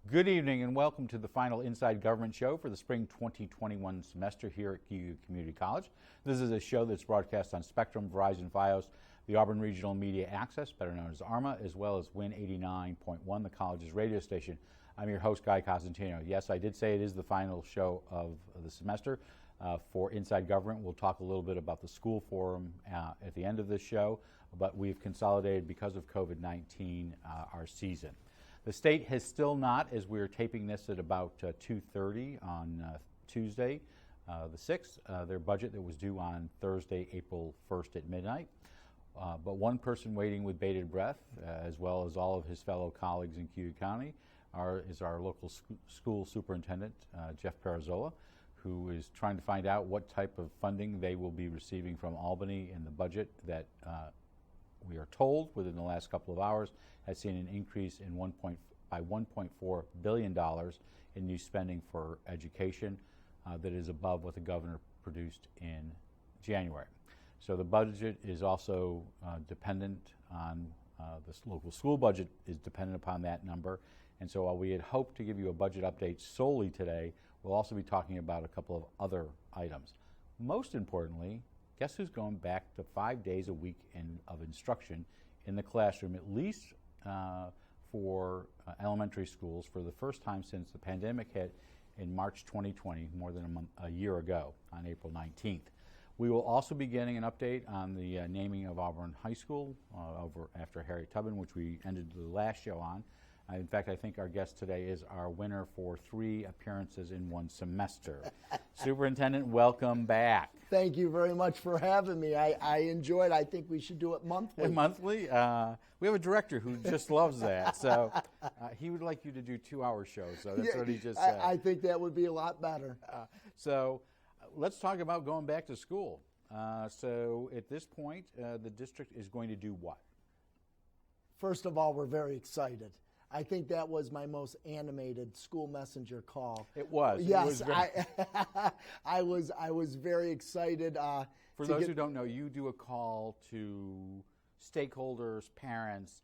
Good evening and welcome to the final Inside Government show for the spring 2021 semester here at Cayuga Community College. This is a show that's broadcast on Spectrum, Verizon, Fios, the Auburn Regional Media Access, better known as ARMA, as well as Win 89.1, the college's radio station. I'm your host, Guy Cosentino. Yes, I did say it is the final show of the semester. For Inside Government, we'll talk a little bit about the school forum at the end of this show, but we've consolidated, because of COVID-19, our season. The state has still not, as we're taping this at about 2:30 on Tuesday, the 6th, their budget that was due on Thursday, April 1st at midnight. But one person waiting with bated breath, as well as all of his fellow colleagues in Cayuga County, is our local school superintendent, Jeff Pirozzolo, who is trying to find out what type of funding they will be receiving from Albany in the budget that we are told within the last couple of hours has seen an increase in $1.4 billion in new spending for education that is above what the governor produced in January. So the budget is also dependent on the local school budget is dependent upon that number. And so while we had hoped to give you a budget update solely today, we'll also be talking about a couple of other items. Most importantly, guess who's going back to 5 days a week of instruction in the classroom, at least for elementary schools, for the first time since the pandemic hit in March 2020, more than a year ago, on April 19th. We will also be getting an update on the naming of Auburn High School over after Harriet Tubman, which we ended the last show on. In fact, I think our guest today is our winner for 3 appearances in 1 semester. Superintendent, welcome back. Thank you very much for having me. I enjoyed it. I think we should do it monthly. Monthly? We have a director who just loves that. So he would like you to do 2-hour shows. So that's what he just said. I think that would be a lot better. So let's talk about going back to school. So at this point, the district is going to do what? First of all, we're very excited. I think that was my most animated school messenger call. It was. Yes, it was I was very excited. For those who don't know, you do a call to stakeholders, parents,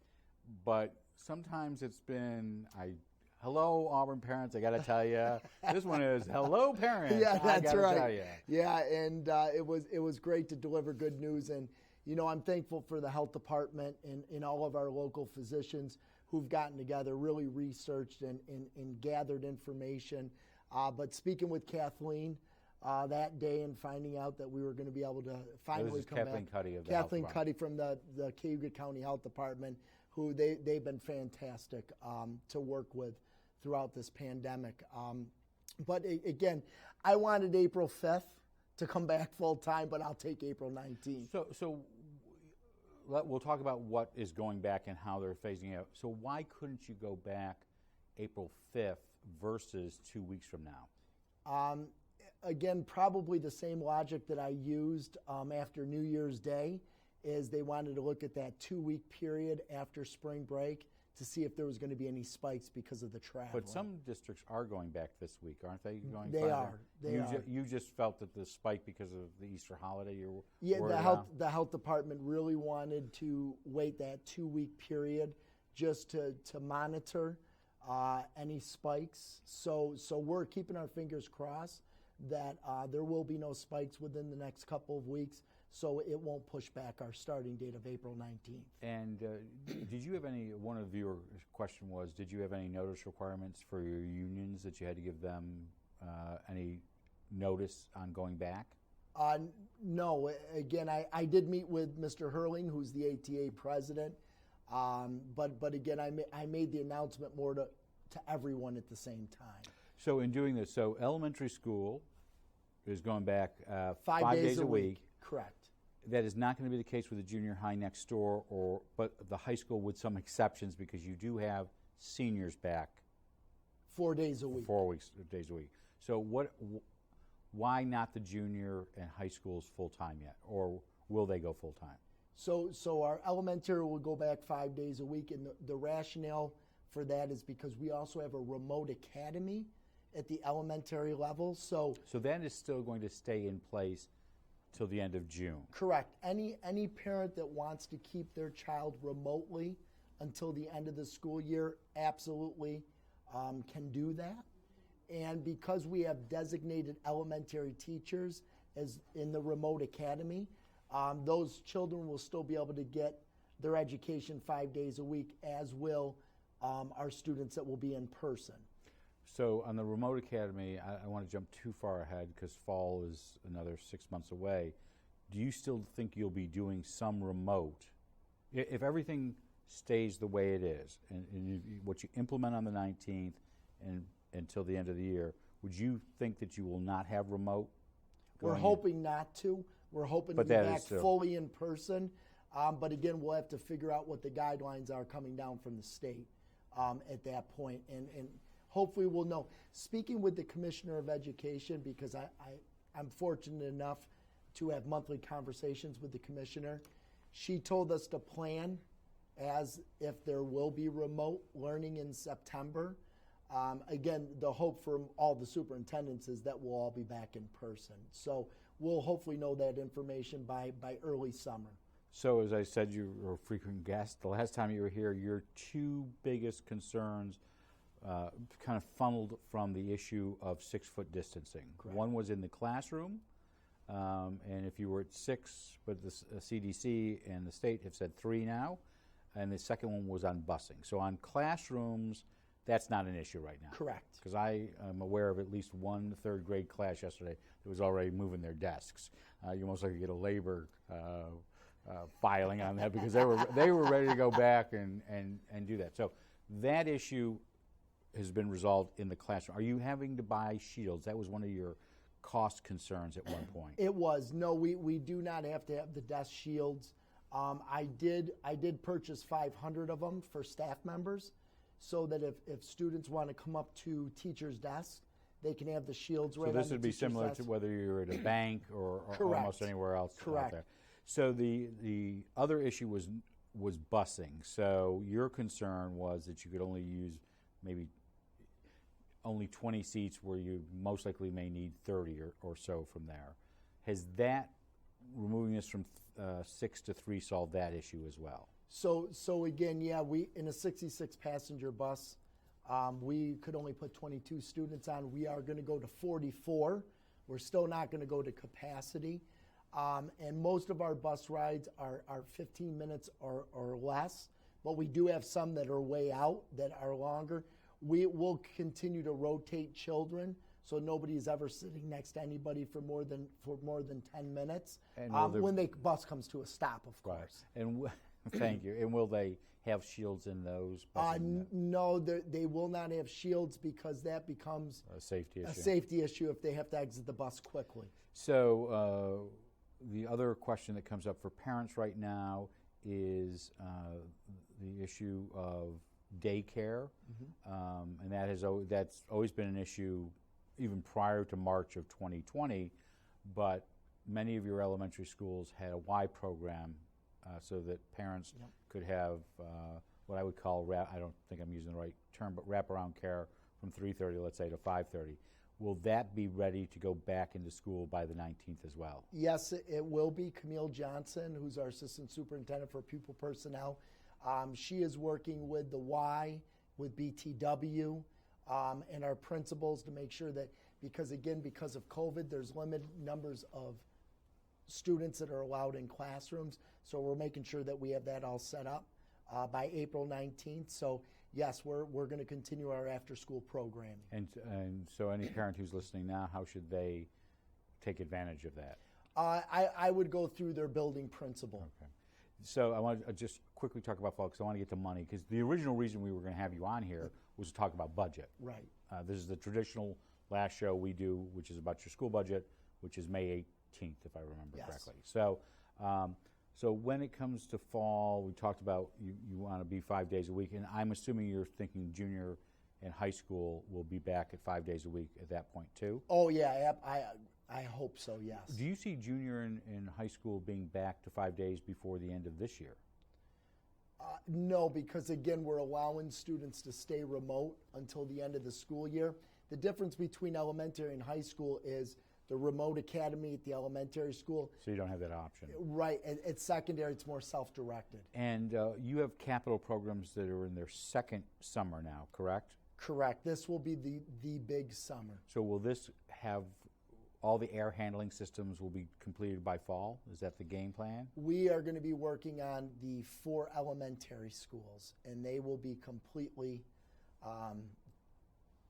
but sometimes it's been, hello Auburn parents, I got to tell you. This one is, hello parents, yeah, that's I got to tell right. you. Yeah, and it was great to deliver good news. And, you know, I'm thankful for the health department and all of our local physicians who've gotten together, really researched and gathered information. But speaking with Kathleen that day and finding out that we were going to be able to finally come Kathleen back. Cuddy of the Kathleen Health Cuddy from the Cayuga County Health Department, who they've been fantastic to work with throughout this pandemic. But again, I wanted April 5th to come back full time, but I'll take April 19th. So we'll talk about what is going back and how they're phasing out. So why couldn't you go back April 5th versus 2 weeks from now? Again, probably the same logic that I used after New Year's Day, is they wanted to look at that 2-week period after spring break to see if there was going to be any spikes because of the travel. But some districts are going back this week, aren't they? They are. You just felt that the spike because of the Easter holiday? Yeah, the health department really wanted to wait that 2-week period just to monitor any spikes. So we're keeping our fingers crossed that there will be no spikes within the next couple of weeks, so it won't push back our starting date of April 19th. And did you have one of your question was, did you have any notice requirements for your unions that you had to give them any notice on going back? No. Again, I did meet with Mr. Hurling, who's the ATA president, but again, I made the announcement more to everyone at the same time. So in doing this, elementary school is going back 5 days a week. Correct. That is not going to be the case with the junior high next door, but the high school with some exceptions, because you do have seniors back 4 days a week. 4 days a week. So why not the junior and high schools full time yet, or will they go full time? So our elementary will go back 5 days a week, and the rationale for that is because we also have a remote academy at the elementary level. So that is still going to stay in place till the end of June. Correct. Any parent that wants to keep their child remotely until the end of the school year, absolutely can do that. And because we have designated elementary teachers as in the remote academy, those children will still be able to get their education 5 days a week, as will our students that will be in person. So on the remote academy, I want to jump too far ahead because fall is another 6 months away. Do you still think you'll be doing some remote? If everything stays the way it is, and what you implement on the 19th and until the end of the year, would you think that you will not have remote? We're hoping not to. We're hoping to be back fully in person. But again, we'll have to figure out what the guidelines are coming down from the state at that point. And hopefully we'll know. Speaking with the Commissioner of Education, because I'm fortunate enough to have monthly conversations with the Commissioner, she told us to plan as if there will be remote learning in September. Again, the hope for all the superintendents is that we'll all be back in person. So we'll hopefully know that information by early summer. So as I said, you were a frequent guest. The last time you were here, your two biggest concerns kind of funneled from the issue of 6-foot distancing. Correct. One was in the classroom, and if you were at 6, but the CDC and the state have said 3 now, and the second one was on busing. So on classrooms, that's not an issue right now. Correct. Because I am aware of at least one third grade class yesterday that was already moving their desks. You most likely get a labor filing on that because they were ready to go back and do that. So that issue has been resolved in the classroom. Are you having to buy shields? That was one of your cost concerns at one point. It was. No, we do not have to have the desk shields. I did purchase 500 of them for staff members, so that if students want to come up to teachers' desks, they can have the shields right on the teacher's desk. So this would be similar to whether you're at a bank or almost anywhere else out there. So the other issue was busing. So your concern was that you could only use maybe only 20 seats where you most likely may need 30 or so from there. Has that, removing this from 6 to 3, solved that issue as well? So again, yeah, we in a 66-passenger bus, we could only put 22 students on. We are going to go to 44. We're still not going to go to capacity. And most of our bus rides are 15 minutes or less, but we do have some that are way out that are longer. We will continue to rotate children, so nobody's ever sitting next to anybody for more than 10 minutes. When the bus comes to a stop, of course. Right. And thank you. And will they have shields in those? No, they will not have shields because that becomes a safety issue if they have to exit the bus quickly. So the other question that comes up for parents right now is the issue of daycare, and that's always been an issue even prior to March of 2020, but many of your elementary schools had a Y program so that parents could have what I would call, I don't think I'm using the right term, but wraparound care from 3:30, let's say, to 5:30. Will that be ready to go back into school by the 19th as well? Yes, it will be. Camille Johnson, who's our assistant superintendent for pupil personnel, she is working with the Y, with BTW, and our principals to make sure that, because of COVID, there's limited numbers of students that are allowed in classrooms. So we're making sure that we have that all set up by April 19th. So yes, we're going to continue our after-school programming. And so any parent who's listening now, how should they take advantage of that? I would go through their building principal. Okay. So I want to just quickly talk about fall because I want to get to money, because the original reason we were going to have you on here was to talk about budget. Right. This is the traditional last show we do, which is about your school budget, which is May 18th, if I remember correctly. So so when it comes to fall, we talked about you want to be 5 days a week, and I'm assuming you're thinking junior and high school will be back at 5 days a week at that point too? Oh yeah, I hope so, yes. Do you see junior and high school being back to 5 days before the end of this year? No, because again, we're allowing students to stay remote until the end of the school year. The difference between elementary and high school is the remote academy at the elementary school. So you don't have that option. Right. At secondary, it's more self-directed. And you have capital programs that are in their second summer now, correct? Correct. This will be the big summer. So will this have all the air handling systems will be completed by fall? Is that the game plan? We are going to be working on the 4 elementary schools, and they will be completely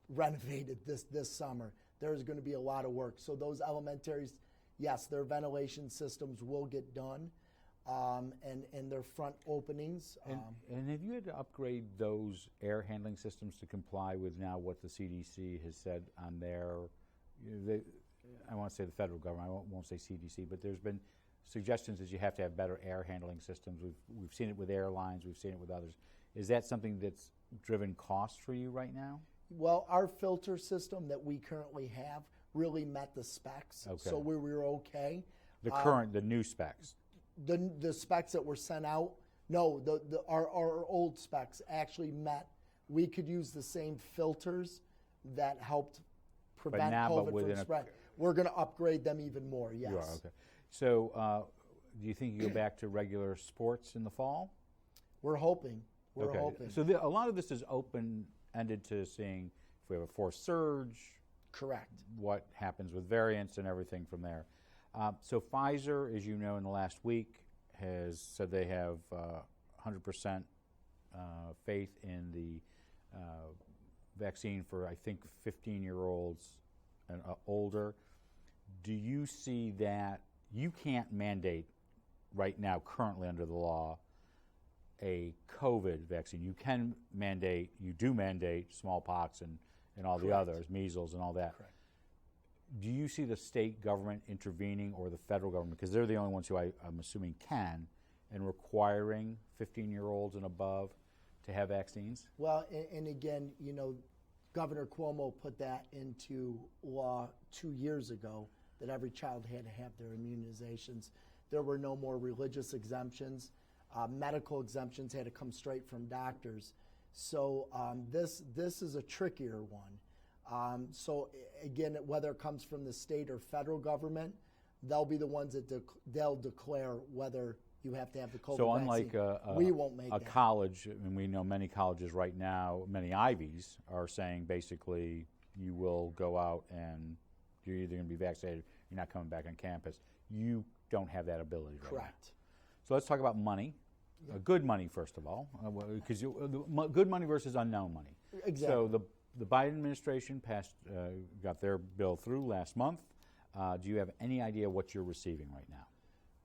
renovated this summer. There's going to be a lot of work. So those elementaries, yes, their ventilation systems will get done, and their front openings. And have you had to upgrade those air handling systems to comply with now what the CDC has said on their, I want to say the federal government, I won't say CDC, but there's been suggestions that you have to have better air handling systems. We've seen it with airlines, we've seen it with others. Is that something that's driven costs for you right now? Well, our filter system that we currently have really met the specs, Okay. so we were okay. The new specs. The specs that were sent out, no, our old specs actually met. We could use the same filters that helped prevent now, but COVID within from a- spread. We're going to upgrade them even more, yes. You are, okay. So do you think you go back to regular sports in the fall? We're hoping. We're Okay. hoping. So a lot of this is open-ended to seeing if we have a forced surge, Correct. what happens with variants and everything from there. So Pfizer, as you know, in the last week has said they have 100% faith in the vaccine for, I think, 15-year-olds and older. Do you see that? You can't mandate right now, currently under the law, a COVID vaccine. You can mandate, you do mandate smallpox and all the Correct. others, measles and all that. Correct. Do you see the state government intervening or the federal government, because they're the only ones who I'm assuming can, and requiring 15-year-olds and above to have vaccines? Well, and again, Governor Cuomo put that into law 2 years ago that every child had to have their immunizations. There were no more religious exemptions. Medical exemptions had to come straight from doctors. So this is a trickier one. So again, whether it comes from the state or federal government, they'll be the ones that they'll declare whether you have to have the COVID So vaccine. unlike we won't make a that. college, and we know many colleges right now, many Ivies are saying basically you will go out and you're either going to be vaccinated, you're not coming back on campus. You don't have that ability right now. Correct. So let's talk about money. Good money, first of all, because good money versus unknown money. Exactly. So the Biden administration got their bill through last month. Do you have any idea what you're receiving right now?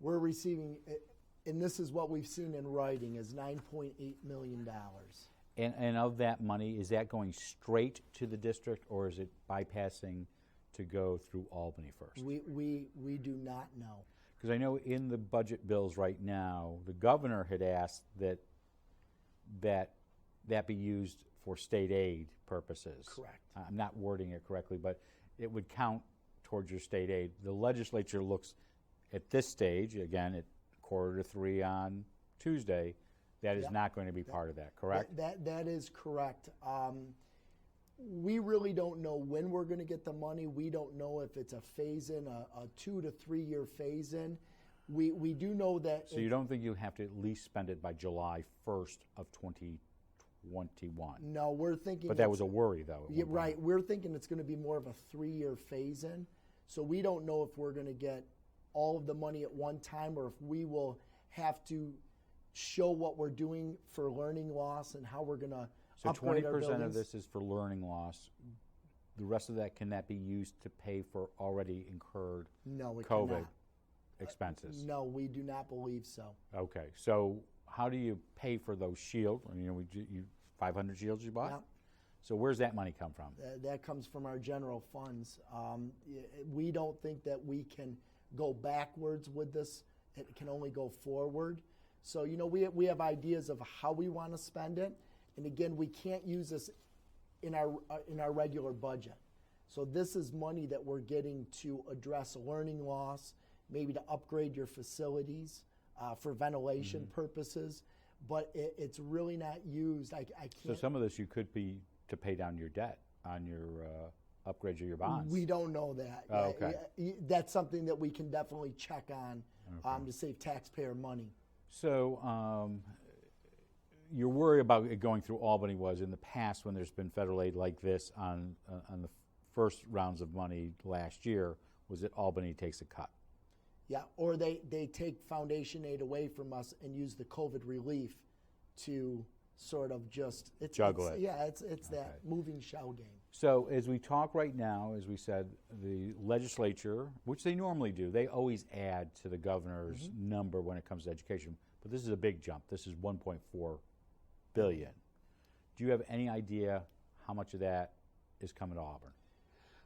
We're receiving, and this is what we've seen in writing, is $9.8 million. And of that money, is that going straight to the district, or is it bypassing to go through Albany first? We do not know. Because I know in the budget bills right now, the governor had asked that be used for state aid purposes. Correct. I'm not wording it correctly, but it would count towards your state aid. The legislature looks at this stage, again, at 2:45 on Tuesday, that is not going to be part of that, correct? That is correct. We really don't know when we're going to get the money. We don't know if it's a phase-in, a 2 to 3 year phase-in. We do know that. So you don't think you'll have to at least spend it by July 1st of 2021? No, we're thinking. But that was a worry, though. Yeah, right. We're thinking it's going to be more of a 3 year phase-in. So we don't know if we're going to get all of the money at one time or if we will have to show what we're doing for learning loss and how we're going to So upgrade our 20% buildings. of this is for learning loss. The rest of that, can that be used to pay for already incurred No, it COVID cannot. expenses? No, we do not believe so. Okay, so how do you pay for those shields? 500 shields you bought? Yep. So where's that money come from? That comes from our general funds. We don't think that we can go backwards with this. It can only go forward. So, we have ideas of how we want to spend it. And again, we can't use this in our regular budget. So this is money that we're getting to address learning loss, maybe to upgrade your facilities for ventilation purposes. But it's really not used. I can't. So some of this you could be to pay down your debt on your upgrades of your bonds. We don't know that. Oh, okay. That's something that we can definitely check on to save taxpayer money. So your worry about it going through Albany was in the past when there's been federal aid like this on the first rounds of money last year, was that Albany takes a cut. Yeah, or they take foundation aid away from us and use the COVID relief to sort of just juggle it. Yeah, it's that moving shell game. So as we talk right now, as we said, the legislature, which they normally do, they always add to the governor's number when it comes to education. But this is a big jump. This is $1.4 billion. Do you have any idea how much of that is coming to Auburn?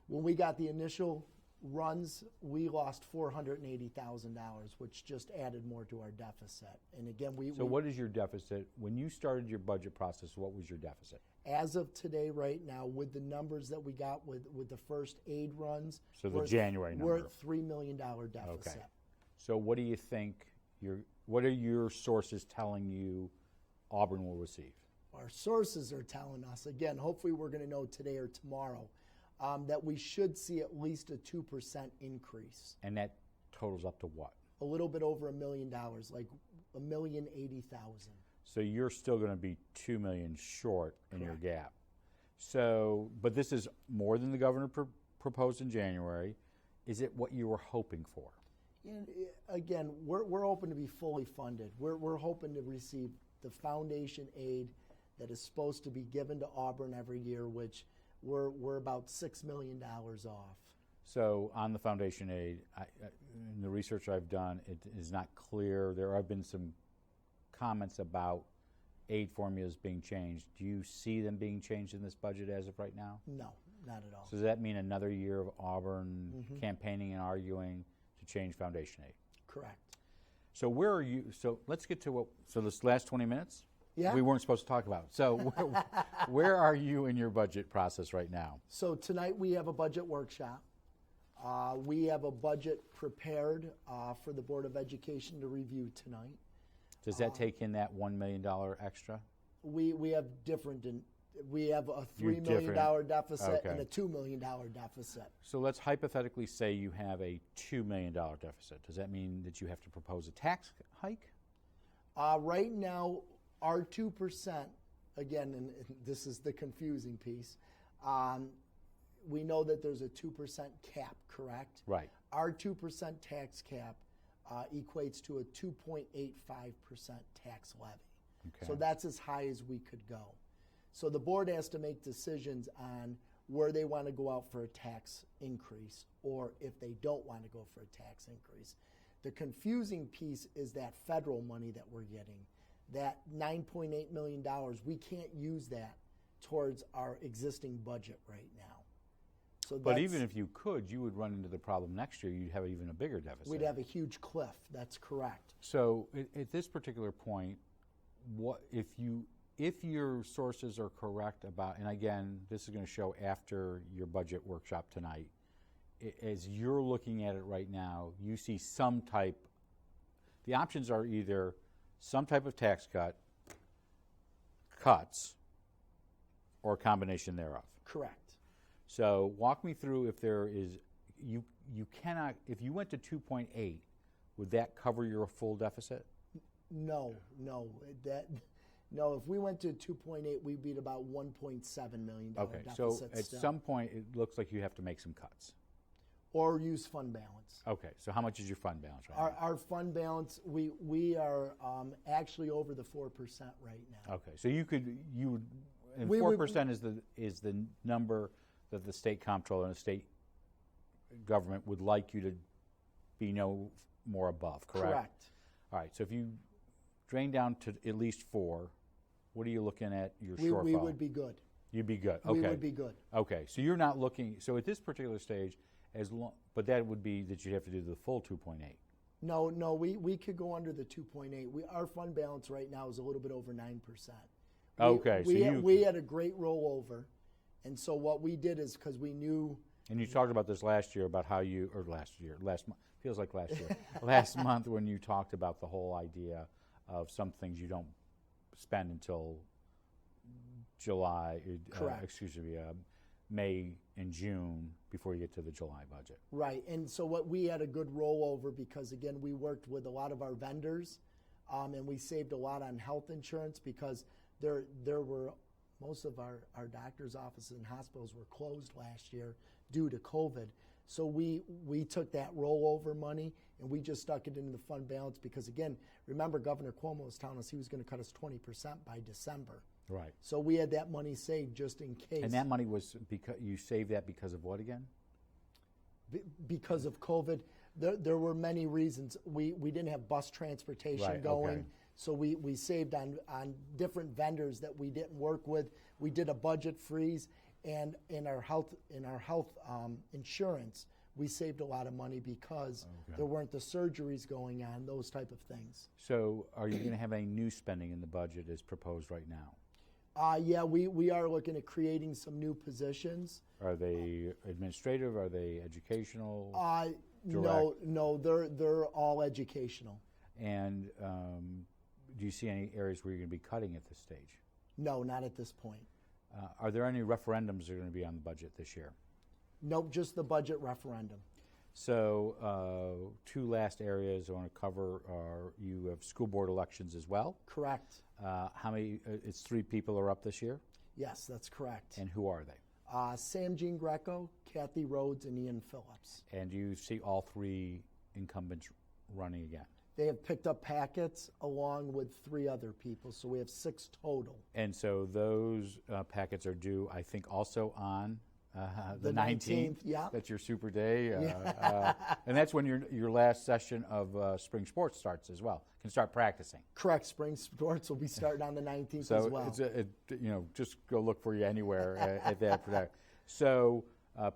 When we got the initial runs, we lost $480,000, which just added more to our deficit. And again, So what is your deficit? When you started your budget process, what was your deficit? As of today, right now, with the numbers that we got with the first aid runs, So the January number. we're at $3 million deficit. Okay. So what do you think, what are your sources telling you Auburn will receive? Our sources are telling us, again, hopefully we're going to know today or tomorrow, that we should see at least a 2% increase. And that totals up to what? A little bit over $1 million, like $1,080,000. So you're still going to be $2 million short in your gap. So, but this is more than the governor proposed in January. Is it what you were hoping for? And again, we're hoping to be fully funded. We're hoping to receive the foundation aid that is supposed to be given to Auburn every year, which we're about $6 million off. So on the foundation aid, in the research I've done, it is not clear. There have been some comments about aid formulas being changed. Do you see them being changed in this budget as of right now? No, not at all. So does that mean another year of Auburn campaigning and arguing to change foundation aid? Correct. So where are you? So let's get to this last 20 minutes? Yeah. We weren't supposed to talk about. So where are you in your budget process right now? So tonight we have a budget workshop. We have a budget prepared for the Board of Education to review tonight. Does that take in that $1 million extra? We have we have a $3 million deficit and a $2 million deficit. So let's hypothetically say you have a $2 million deficit. Does that mean that you have to propose a tax hike? Right now, our 2%, again, and this is the confusing piece, we know that there's a 2% cap, correct? Right. Our 2% tax cap equates to a 2.85% tax levy. Okay. So that's as high as we could go. So the board has to make decisions on where they want to go out for a tax increase or if they don't want to go for a tax increase. The confusing piece is that federal money that we're getting. That $9.8 million, we can't use that towards our existing budget right now. So but even if you could, you would run into the problem next year. You'd have even a bigger deficit. We'd have a huge cliff. That's correct. So at this particular point, what if your sources are correct about, and again, this is going to show after your budget workshop tonight, as you're looking at it right now, you see some type, the options are either some type of tax cuts, or a combination thereof. Correct. So walk me through if there is, you cannot, if you went to 2.8, would that cover your full deficit? No. If we went to 2.8, we'd be at about $1.7 million Okay, deficit so at still. some point, it looks like you have to make some cuts. Or use fund balance. Okay, so how much is your fund balance right now? Our fund balance, we are actually over the 4% right now. Okay, so you would, and 4% is the number that the state comptroller and the state government would like you to be no more above, correct? Correct. All right, so if you drain down to at least 4, what are you looking at your shortfall? We would be good. You'd be good, okay. We would be good. Okay, so you're not looking, so at this particular stage, but that would be that you'd have to do the full 2.8. No, we could go under the 2.8. Our fund balance right now is a little bit over 9%. We had a great rollover, and so what we did is because we knew. And you talked about this last year about how last month, feels like last year, last month when you talked about the whole idea of some things you don't spend until July, May and June before you get to the July budget. Right, and so what we had a good rollover because again we worked with a lot of our vendors and we saved a lot on health insurance because there were most of our doctor's offices and hospitals were closed last year due to COVID. So we took that rollover money and we just stuck it into the fund balance because, again, remember Governor Cuomo was telling us he was going to cut us 20% by December. Right. So we had that money saved just in case. And that money was because you saved that because of what again? Because of COVID. There were many reasons. We didn't have bus transportation going. Okay. So we saved on different vendors that we didn't work with. We did a budget freeze, and in our health insurance, we saved a lot of money because there weren't the surgeries going on, those type of things. So are you going to have any new spending in the budget as proposed right now? Yeah, we are looking at creating some new positions. Are they administrative? Are they educational? No, they're all educational. And do you see any areas where you're going to be cutting at this stage? No, not at this point. Are there any referendums that are going to be on the budget this year? Nope, just the budget referendum. So two last areas I want to cover are you have school board elections as well. Correct. How many? It's 3 people are up this year? Yes, that's correct. And who are they? Sam Jean Greco, Kathy Rhodes, and Ian Phillips. And do you see all 3 incumbents running again? They have picked up packets along with 3 other people, so we have 6 total. And so those packets are due, I think, also on the 19th. Yeah. That's your super day. And that's when your last session of spring sports starts as well. Can start practicing. Correct. Spring sports will be starting on the 19th so as well. So just go look for you anywhere at that. So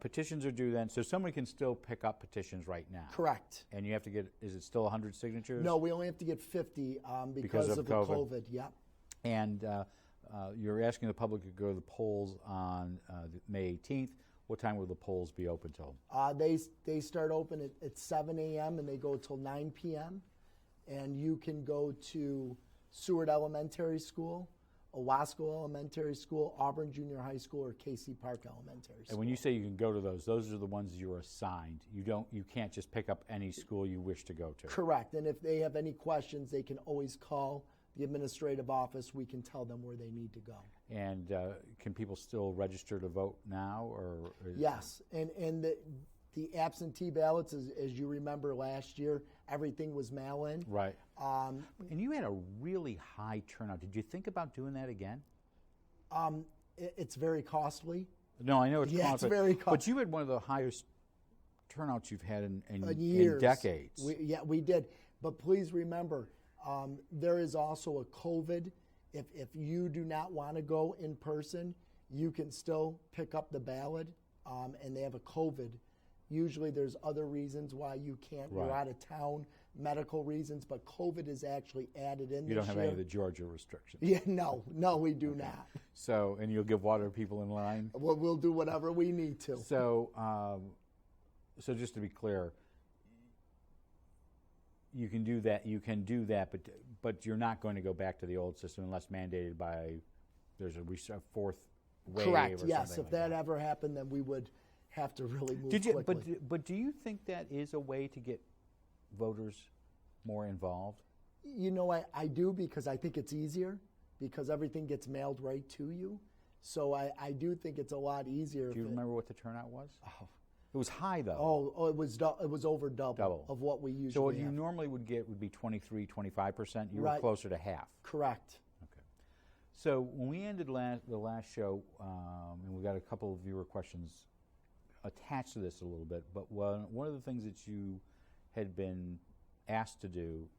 petitions are due then. So somebody can still pick up petitions right now. Correct. And you have to get, is it still 100 signatures? No, we only have to get 50 because of the COVID. Yep. And you're asking the public to go to the polls on May 18th. What time will the polls be open till? They start open at 7 a.m. and they go till 9 p.m. And you can go to Seward Elementary School, Owasco Elementary School, Auburn Junior High School, or Casey Park Elementary School. And when you say you can go to those are the ones you're assigned. You can't just pick up any school you wish to go to. Correct. And if they have any questions, they can always call the administrative office. We can tell them where they need to go. And can people still register to vote now? Or yes. And the absentee ballots, as you remember last year, everything was mail-in. Right. And you had a really high turnout. Did you think about doing that again? It's very costly. No, I know it's costly. It's very costly. But you had one of the highest turnouts you've had in years. Decades. We did. But please remember, there is also a COVID. If you do not want to go in person, you can still pick up the ballot, and they have a COVID. Usually there's other reasons why you can't. Right. You're out of town, medical reasons, but COVID is actually added in this year. You don't have any of the Georgia restrictions. Yeah, no, we do not. So, and you'll give water to people in line? We'll do whatever we need to. So, so just to be clear, you can do that, but you're not going to go back to the old system unless mandated by there's a fourth wave. Correct. Or yes. something If like that ever happened, then we would have to really move quickly. But do you think that is a way to get voters more involved? You know, I do, because I think it's easier because everything gets mailed right to you. So I do think it's a lot easier. Do you remember what the turnout was? Oh. It was high, though. Oh, it was over double of what we usually have. So what you normally would get would be 23, 25%. You were closer to half. Correct. Okay. So when we ended the last show, and we got a couple of viewer questions attached to this a little bit, but one of the things that you had been asked to do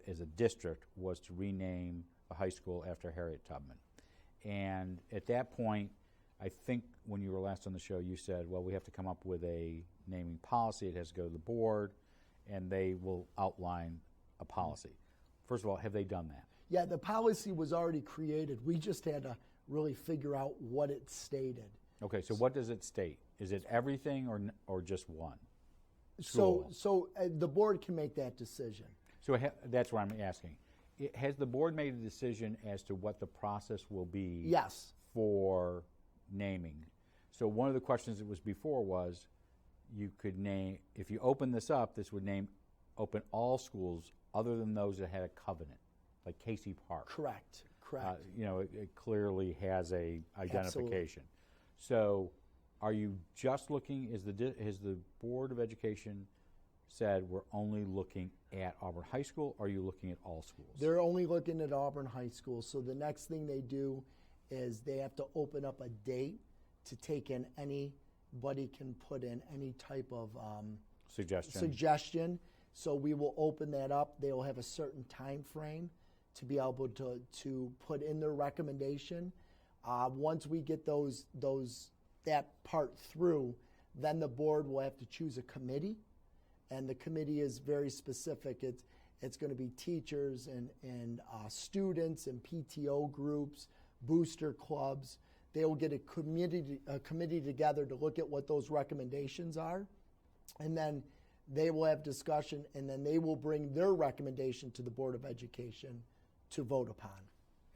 as a district was to rename a high school after Harriet Tubman. And at that point, I think when you were last on the show, you said, well, we have to come up with a naming policy. It has to go to the board, and they will outline a policy. First of all, have they done that? Yeah, the policy was already created. We just had to really figure out what it stated. Okay, so what does it state? Is it everything or just one? So the board can make that decision. So that's what I'm asking. Has the board made a decision as to what the process will be? Yes. For naming. So one of the questions that was before was, you could name, if you open this up, this would open all schools other than those that had a covenant. like Casey Park. Correct. It clearly has a identification. So are you just looking, is the Board of Education said we're only looking at Auburn High School, or are you looking at all schools? They're only looking at Auburn High School. So the next thing they do is they have to open up a date to take in anybody can put in any type of suggestion. So we will open that up. They will have a certain time frame to be able to put in their recommendation. Once we get that part through, then the board will have to choose a committee, and the committee is very specific. It's going to be teachers and students and PTO groups, booster clubs. They will get a committee together to look at what those recommendations are, and then they will have discussion, and then they will bring their recommendation to the Board of Education to vote upon.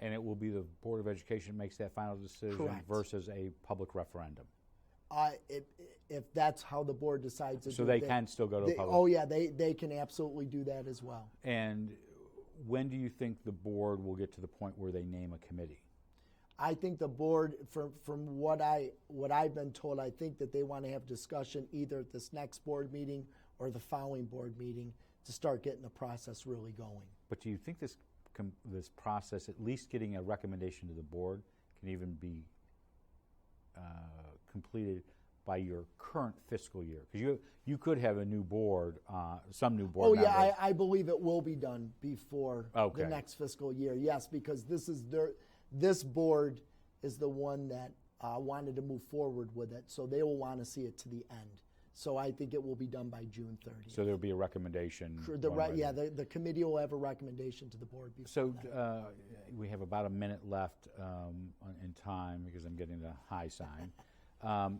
And it will be the Board of Education makes that final decision. Correct. Versus a public referendum. If that's how the board decides to do it. So they can still go to a public. Oh yeah, they can absolutely do that as well. And when do you think the board will get to the point where they name a committee? I think the board, from what I've been told, I think that they want to have discussion either at this next board meeting or the following board meeting to start getting the process really going. But do you think this process, at least getting a recommendation to the board, can even be completed by your current fiscal year? Because you could have a new board, some new board members. Oh yeah, I believe it will be done before the next fiscal year. Yes, because this board is the one that wanted to move forward with it, so they will want to see it to the end. So I think it will be done by June 30th. So there will be a recommendation. The committee will have a recommendation to the board before So that. we have about a minute left in time because I'm getting the high sign.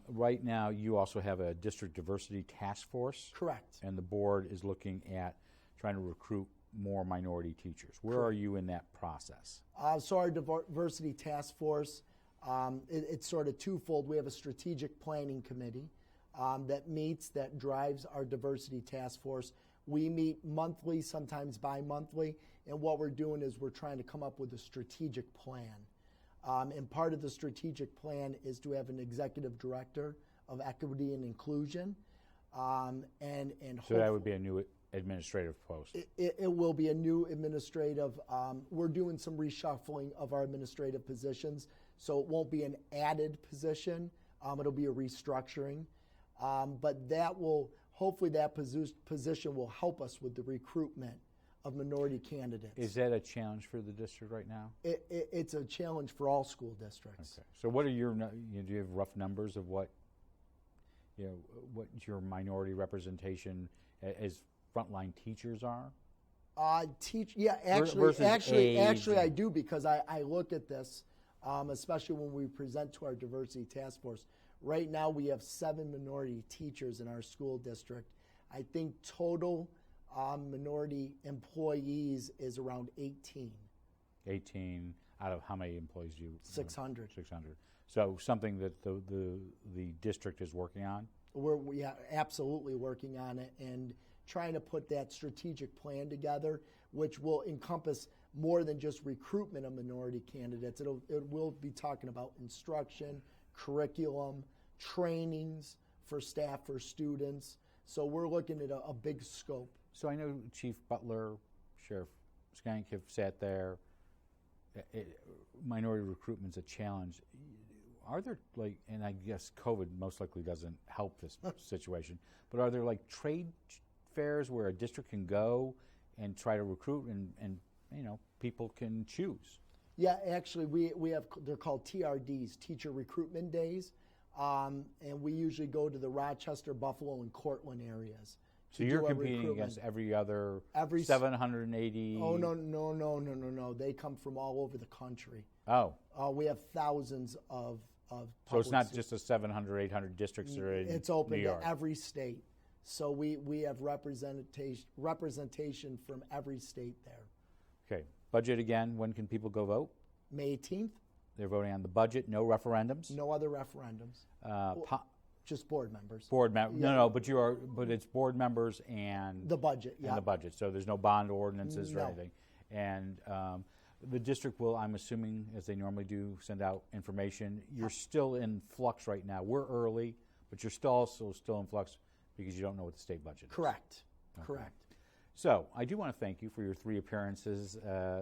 Right now, you also have a district diversity task force. Correct. And the board is looking at trying to recruit more minority teachers. Where are you in that process? So our diversity task force, it's sort of twofold. We have a strategic planning committee that meets, that drives our diversity task force. We meet monthly, sometimes bi-monthly, and what we're doing is we're trying to come up with a strategic plan. And part of the strategic plan is to have an executive director of equity and inclusion. So that would be a new administrative post. It will be a new administrative. We're doing some reshuffling of our administrative positions, so it won't be an added position. It'll be a restructuring. But that will, hopefully that position will help us with the recruitment of minority candidates. Is that a challenge for the district right now? It's a challenge for all school districts. Okay. So what are do you have rough numbers of what your minority representation as frontline teachers are? Actually I do, because I look at this, especially when we present to our diversity task force. Right now we have 7 minority teachers in our school district. I think total minority employees is around 18. 18 out of how many employees do you? 600. 600. So something that the district is working on? We're absolutely working on it and trying to put that strategic plan together, which will encompass more than just recruitment of minority candidates. It will be talking about instruction, curriculum, trainings for staff, for students. So we're looking at a big scope. So I know Chief Butler, Sheriff Skank have sat there. Minority recruitment's a challenge. Are there and I guess COVID most likely doesn't help this situation, but are there trade fairs where a district can go and try to recruit and people can choose? Yeah, actually we have, they're called TRDs, Teacher Recruitment Days, and we usually go to the Rochester, Buffalo, and Cortland areas. So you're competing against every 780? Oh, no. They come from all over the country. Oh. We have thousands of So it's not just the 700, 800 districts that are in New York. It's open to every state. So we have representation from every state there. Okay. Budget again, when can people go vote? May 18th. They're voting on the budget, no referendums? No other referendums. Just board members. Board members. Yeah. No, but it's board members and the budget. Yeah. And the budget. So there's no bond ordinances or anything. And the district will, I'm assuming, as they normally do, send out information. You're still in flux right now. We're early, but you're still in flux because you don't know what the state budget is. Correct. Okay. Correct. So I do want to thank you for your 3 appearances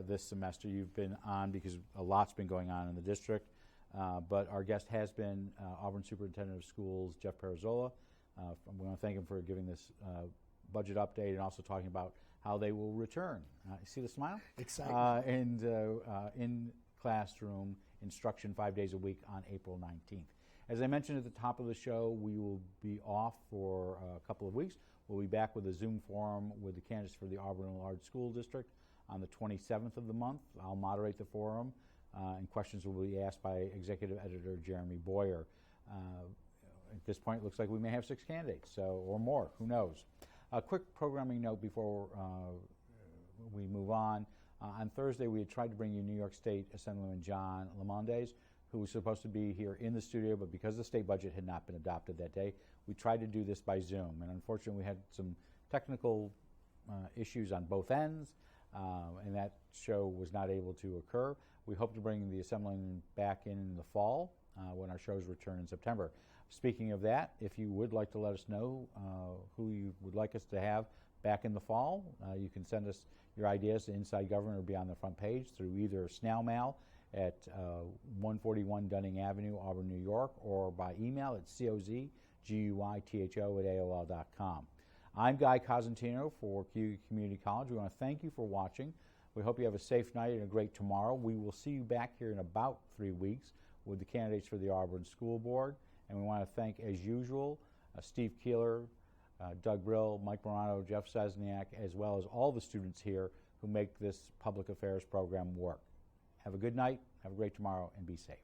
this semester. You've been on because a lot's been going on in the district. But our guest has been Auburn Superintendent of Schools, Jeff Pirozzolo. We want to thank him for giving this budget update and also talking about how they will return. You see the smile? Excitement. In classroom instruction 5 days a week on April 19th. As I mentioned at the top of the show, we will be off for a couple of weeks. We'll be back with a Zoom forum with the candidates for the Auburn Enlarged School District on the 27th of the month. I'll moderate the forum, and questions will be asked by Executive Editor Jeremy Boyer. At this point, it looks like we may have 6 candidates, or more. Who knows? A quick programming note before we move on. On Thursday, we had tried to bring you New York State Assemblyman John Lamondes, who was supposed to be here in the studio, but because the state budget had not been adopted that day, we tried to do this by Zoom. And unfortunately, we had some technical issues on both ends, and that show was not able to occur. We hope to bring the Assemblyman back in the fall when our shows return in September. Speaking of that, if you would like to let us know who you would like us to have back in the fall, you can send us your ideas to Inside Government or be on the front page through either snail mail at 141 Dunning Avenue, Auburn, New York, or by email at cozguytho@aol.com. I'm Guy Cosentino for Cayuga Community College. We want to thank you for watching. We hope you have a safe night and a great tomorrow. We will see you back here in about 3 weeks with the candidates for the Auburn School Board. And we want to thank, as usual, Steve Keeler, Doug Brill, Mike Morano, Jeff Sesniak, as well as all the students here who make this public affairs program work. Have a good night, have a great tomorrow, and be safe.